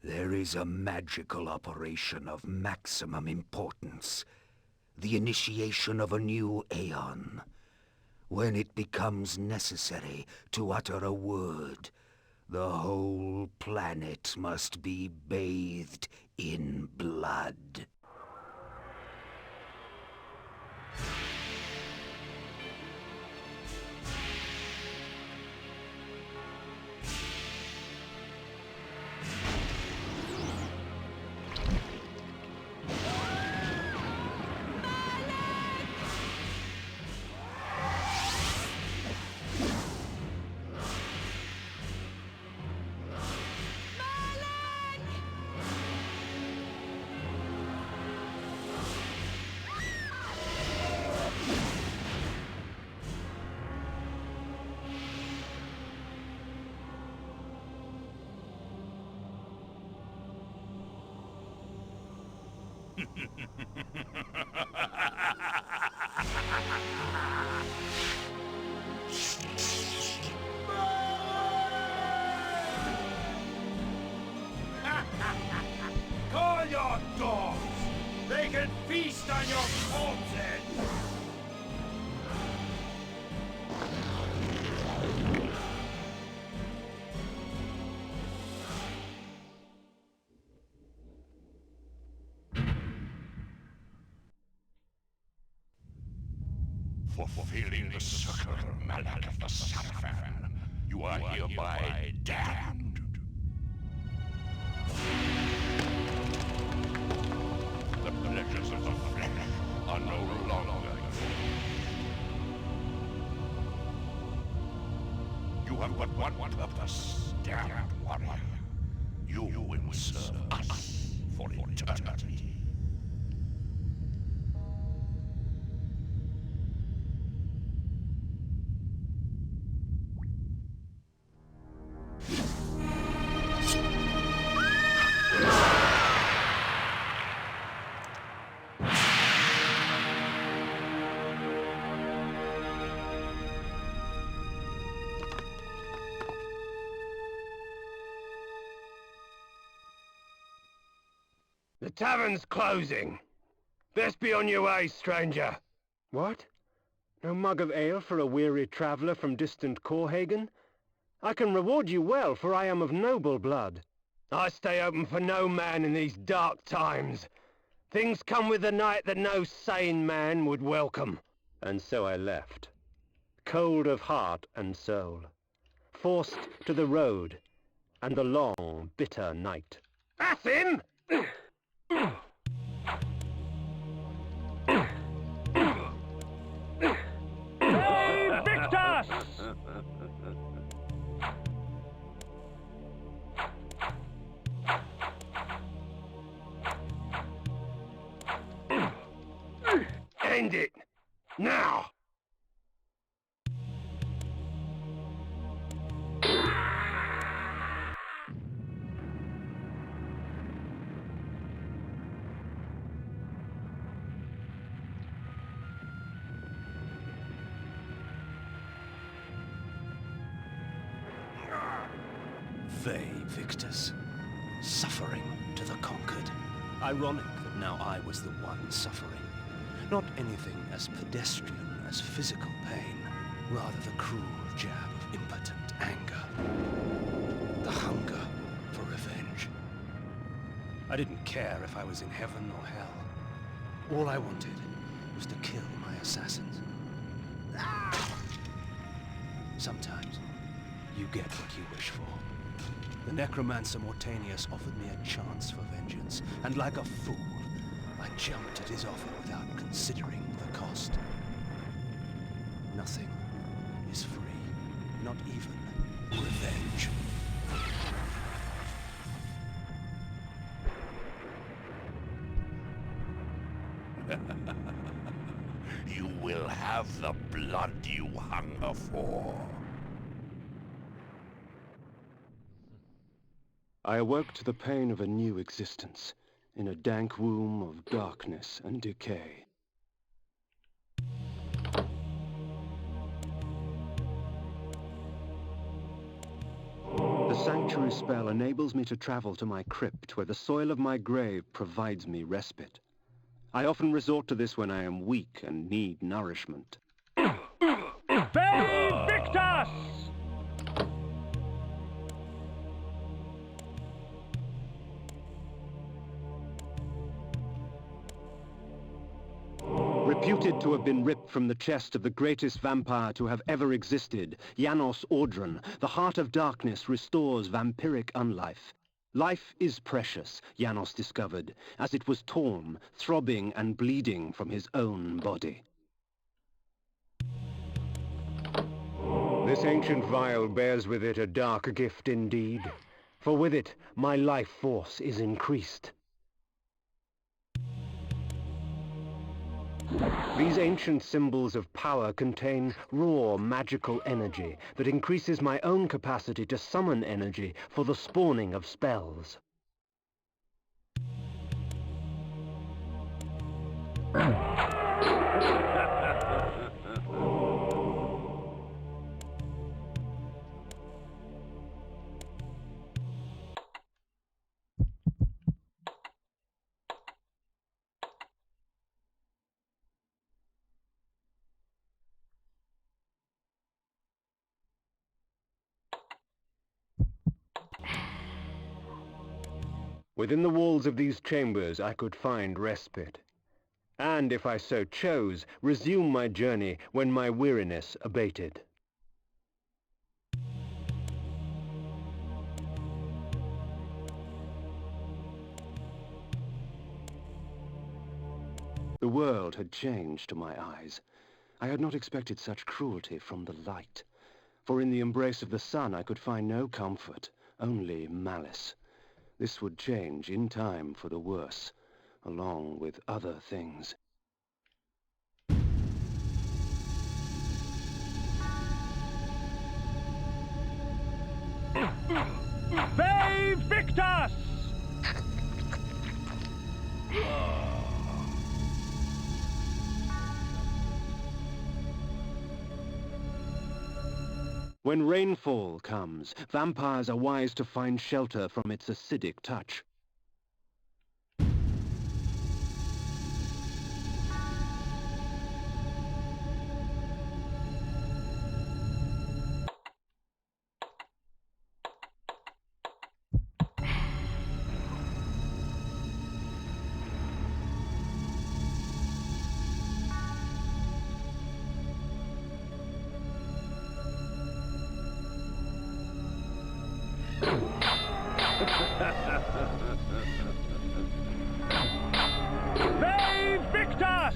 There is a magical operation of maximum importance. The initiation of a new Aeon. When it becomes necessary to utter a word, the whole planet must be bathed in blood. Call your dogs! They can feast on your corpses! For fulfilling the circle mallet of the Sarafan, you are hereby damned. The pleasures of the flesh are no longer yours. You have but one purpose, damned warrior. You will serve us for eternity. The tavern's closing. Best be on your way, stranger. What? No mug of ale for a weary traveller from distant Corhagen? I can reward you well, for I am of noble blood. I stay open for no man in these dark times. Things come with the night that no sane man would welcome. And so I left, cold of heart and soul, forced to the road and the long, bitter night. That's him! Hey, Victus! End it! Now! Vae Victus, suffering to the conquered. Ironic that now I was the one suffering. Not anything as pedestrian as physical pain, rather the cruel jab of impotent anger. The hunger for revenge. I didn't care if I was in heaven or hell. All I wanted was to kill my assassins. Sometimes you get what you wish for. The necromancer Mortanius offered me a chance for vengeance, and like a fool, I jumped at his offer without considering the cost. Nothing is free, not even revenge. You will have the blood you hunger for. I awoke to the pain of a new existence, in a dank womb of darkness and decay. The sanctuary spell enables me to travel to my crypt, where the soil of my grave provides me respite. I often resort to this when I am weak and need nourishment. Victus! Reputed to have been ripped from the chest of the greatest vampire to have ever existed, Janos Audron, the heart of darkness restores vampiric unlife. Life is precious, Janos discovered, as it was torn, throbbing and bleeding from his own body. This ancient vial bears with it a dark gift indeed, for with it my life force is increased. These ancient symbols of power contain raw magical energy that increases my own capacity to summon energy for the spawning of spells. Within the walls of these chambers I could find respite, and if I so chose, resume my journey when my weariness abated. The world had changed to my eyes. I had not expected such cruelty from the light, for in the embrace of the sun I could find no comfort, only malice. This would change in time for the worse, along with other things. Victus! When rainfall comes, vampires are wise to find shelter from its acidic touch. Victus!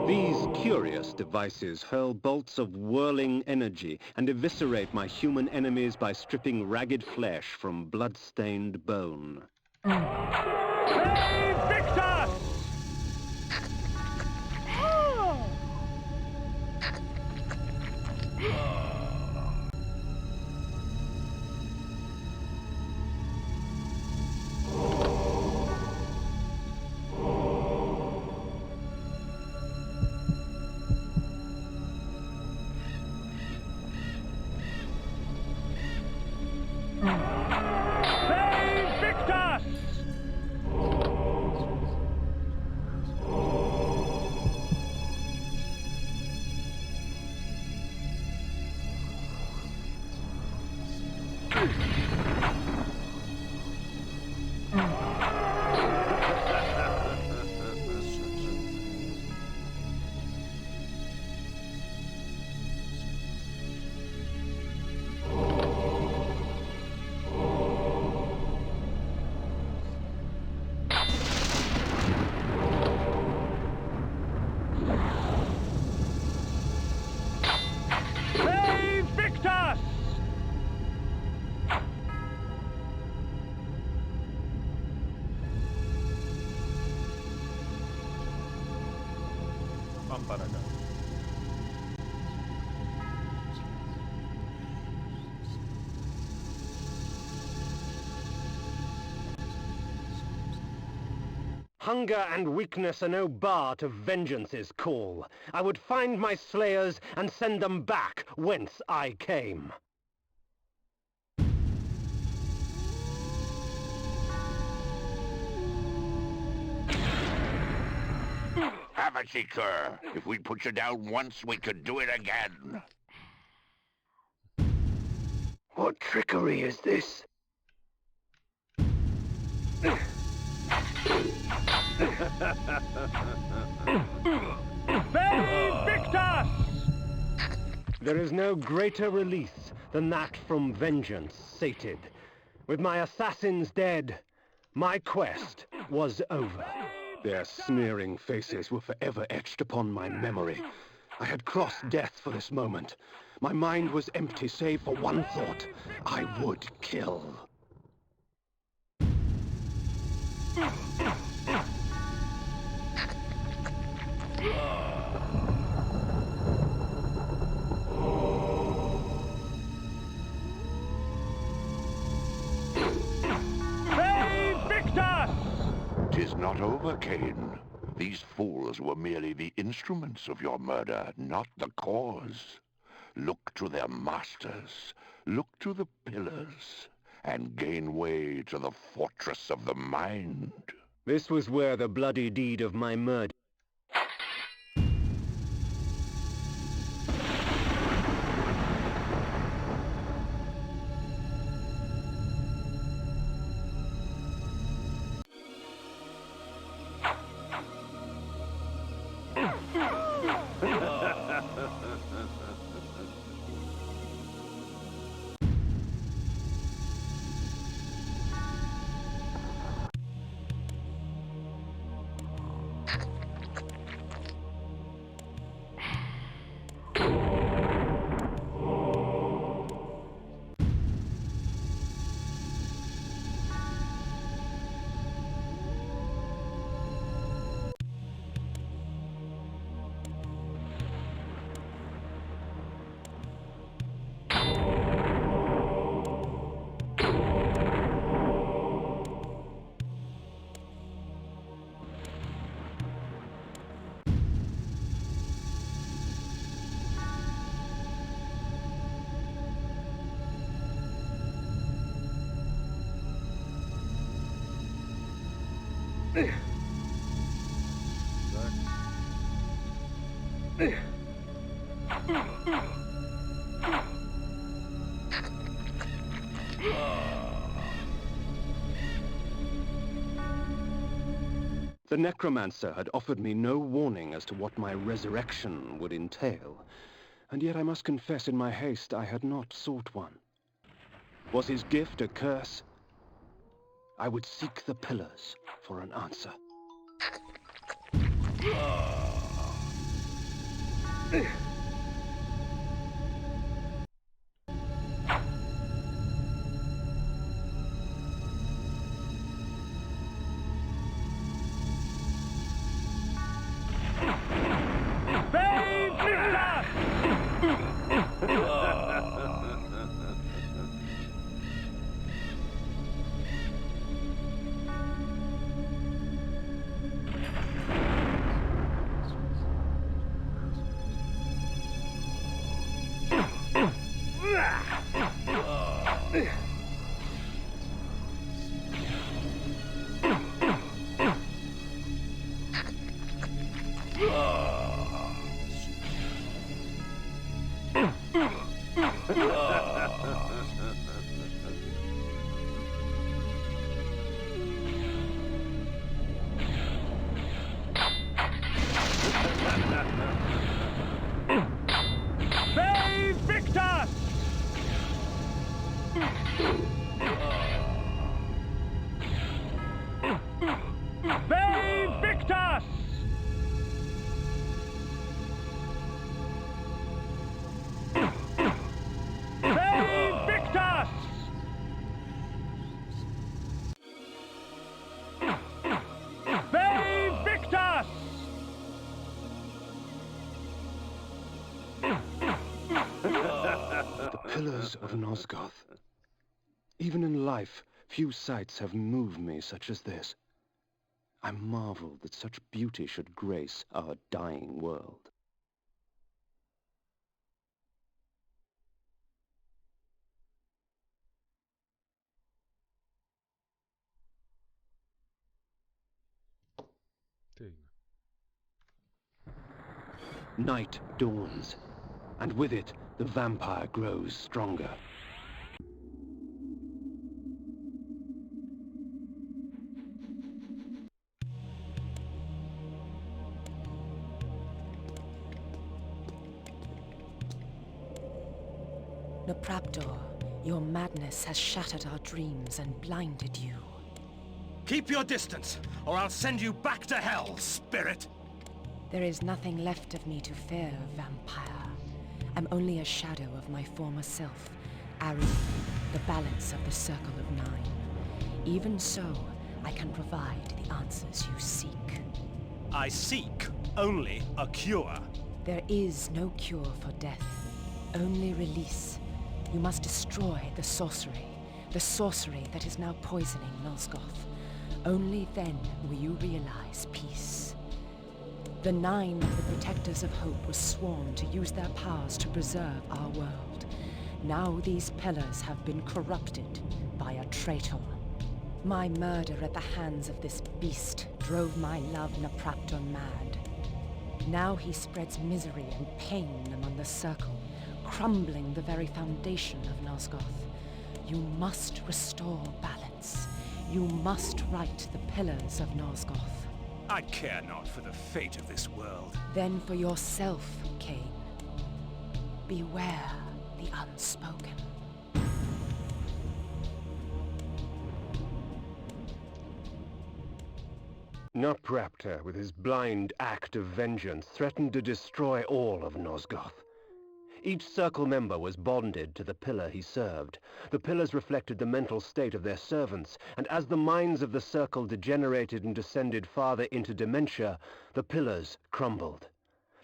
These curious devices hurl bolts of whirling energy and eviscerate my human enemies by stripping ragged flesh from blood-stained bone. Victus! 뻔뻔하다. Hunger and weakness are no bar to vengeance's call. I would find my slayers and send them back whence I came. Have a seeker. If we put you down once, we could do it again. What trickery is this? Victus! There is no greater release than that from vengeance sated. With my assassins dead, my quest was over. Their sneering faces were forever etched upon my memory. I had crossed death for this moment. My mind was empty save for one thought. I would kill. Tis not over, Kain. These fools were merely the instruments of your murder, not the cause. Look to their masters, look to the pillars, and gain way to the fortress of the mind. This was where the bloody deed of my murder... The necromancer had offered me no warning as to what my resurrection would entail, and yet I must confess in my haste I had not sought one. Was his gift a curse? I would seek the pillars for an answer. Pillars of Nosgoth. Even in life, few sights have moved me such as this. I marvel that such beauty should grace our dying world. Tényleg. Night dawns, and with it, the vampire grows stronger. Napraptor, your madness has shattered our dreams and blinded you. Keep your distance, or I'll send you back to hell, spirit! There is nothing left of me to fear, vampire. I'm only a shadow of my former self, Ari, the balance of the Circle of Nine. Even so, I can provide the answers you seek. I seek only a cure. There is no cure for death, only release. You must destroy the sorcery that is now poisoning Nosgoth. Only then will you realize peace. The Nine of the Protectors of Hope were sworn to use their powers to preserve our world. Now these pillars have been corrupted by a traitor. My murder at the hands of this beast drove my love Napraptor mad. Now he spreads misery and pain among the Circle, crumbling the very foundation of Nosgoth. You must restore balance. You must right the pillars of Nosgoth. I care not for the fate of this world. Then for yourself, Kain. Beware the unspoken. Napraptor, with his blind act of vengeance, threatened to destroy all of Nosgoth. Each Circle member was bonded to the pillar he served. The pillars reflected the mental state of their servants, and as the minds of the Circle degenerated and descended farther into dementia, the pillars crumbled.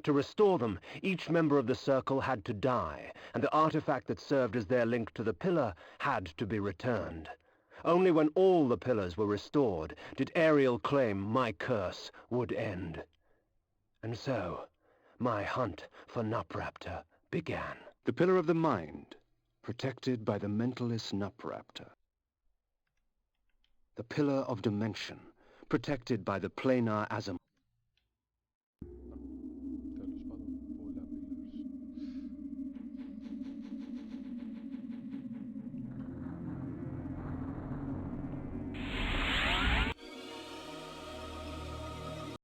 To restore them, each member of the Circle had to die, and the artifact that served as their link to the pillar had to be returned. Only when all the pillars were restored did Ariel claim my curse would end. And so, my hunt for Napraptor began. The pillar of the mind, protected by the mentalist Napraptor. The pillar of dimension, protected by the planar Azam.